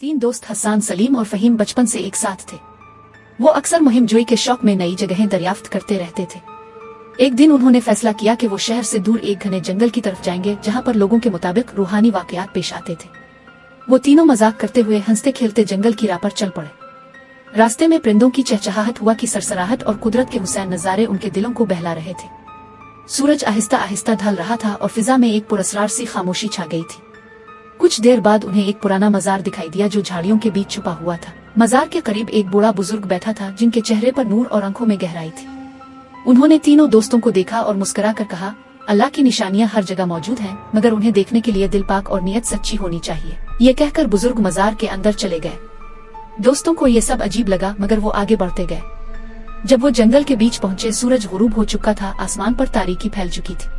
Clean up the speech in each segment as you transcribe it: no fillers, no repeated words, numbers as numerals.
तीन दोस्त हसन, सलीम और फहीम बचपन से एक साथ थे। वो अक्सर मुहिम जोई के शौक में नई जगहें दरियाफ्त करते रहते थे। एक दिन उन्होंने फैसला किया कि वो शहर से दूर एक घने जंगल की तरफ जाएंगे, जहां पर लोगों के मुताबिक रूहानी वाकयात पेश आते थे। वो तीनों मजाक करते हुए हंसते खेलते जंगल की राह पर चल पड़े। रास्ते में परिंदों की चहचहाहट, हुआ की सरसराहट और कुदरत के हुसैन नजारे उनके दिलों को बहला रहे थे। सूरज आहिस्ता आहिस्ता ढल रहा था और फिजा में एक पुरस्रार सी खामोशी छा गई थी। कुछ देर बाद उन्हें एक पुराना मजार दिखाई दिया जो झाड़ियों के बीच छुपा हुआ था। मजार के करीब एक बूढ़ा बुजुर्ग बैठा था, जिनके चेहरे पर नूर और आंखों में गहराई थी। उन्होंने तीनों दोस्तों को देखा और मुस्कुरा कर कहा, अल्लाह की निशानियां हर जगह मौजूद हैं, मगर उन्हें देखने के लिए दिल पाक और नियत सच्ची होनी चाहिए। ये कहकर बुजुर्ग मजार के अंदर चले गए। दोस्तों को ये सब अजीब लगा, मगर वो आगे बढ़ते गए। जब वो जंगल के बीच पहुंचे, सूरज गुरूब हो चुका था, आसमान पर तारीकी फैल चुकी थी।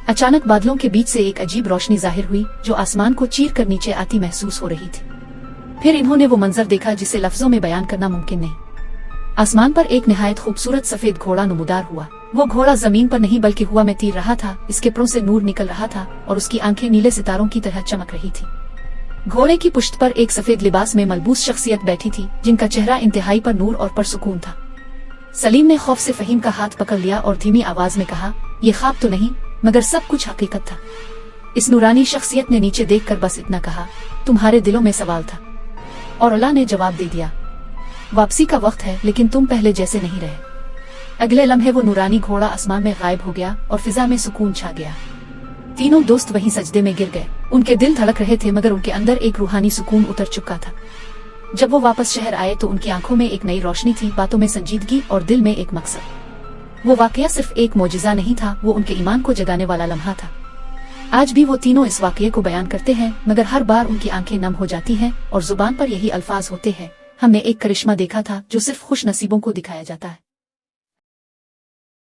अचानक बादलों के बीच से एक अजीब रोशनी जाहिर हुई, जो आसमान को चीर कर नीचे आती महसूस हो रही थी। फिर इन्होंने वो मंजर देखा जिसे लफ्जों में बयान करना मुमकिन नहीं। आसमान पर एक निहायत खूबसूरत सफेद घोड़ा नमूदार हुआ। वो घोड़ा जमीन पर नहीं बल्कि हवा में तीर रहा था। इसके परों से नूर निकल रहा था और उसकी आंखें नीले सितारों की तरह चमक रही थी। घोड़े की पुश्त पर एक सफेद लिबास में मलबूस शख्सियत बैठी थी, जिनका चेहरा इंतहाई पर नूर और परसुकून था। सलीम ने खौफ से फहीम का हाथ पकड़ लिया और धीमी आवाज में कहा, ये ख्वाब तो नहीं, मगर सब कुछ हकीकत था। इस नूरानी शख्सियत ने नीचे देखकर बस इतना कहा, तुम्हारे दिलों में सवाल था। और अल्लाह ने जवाब दे दिया, वापसी का वक्त है, लेकिन तुम पहले जैसे नहीं रहे। अगले लम्हे वो नूरानी घोड़ा आसमान में गायब हो गया और फिजा में सुकून छा गया। तीनों दोस्त वहीं सजदे में गिर गए। उनके दिल धड़क रहे थे, मगर उनके अंदर एक रूहानी सुकून उतर चुका था। जब वो वापस शहर आए तो उनकी आंखों में एक नई रोशनी थी, बातों में संजीदगी और दिल में एक मकसद। वो वाकया सिर्फ एक मोजिजा नहीं था, वो उनके ईमान को जगाने वाला लम्हा था। आज भी वो तीनों इस वाकये को बयान करते हैं, मगर हर बार उनकी आंखें नम हो जाती हैं और जुबान पर यही अल्फाज होते हैं, हमने एक करिश्मा देखा था जो सिर्फ खुश नसीबों को दिखाया जाता है।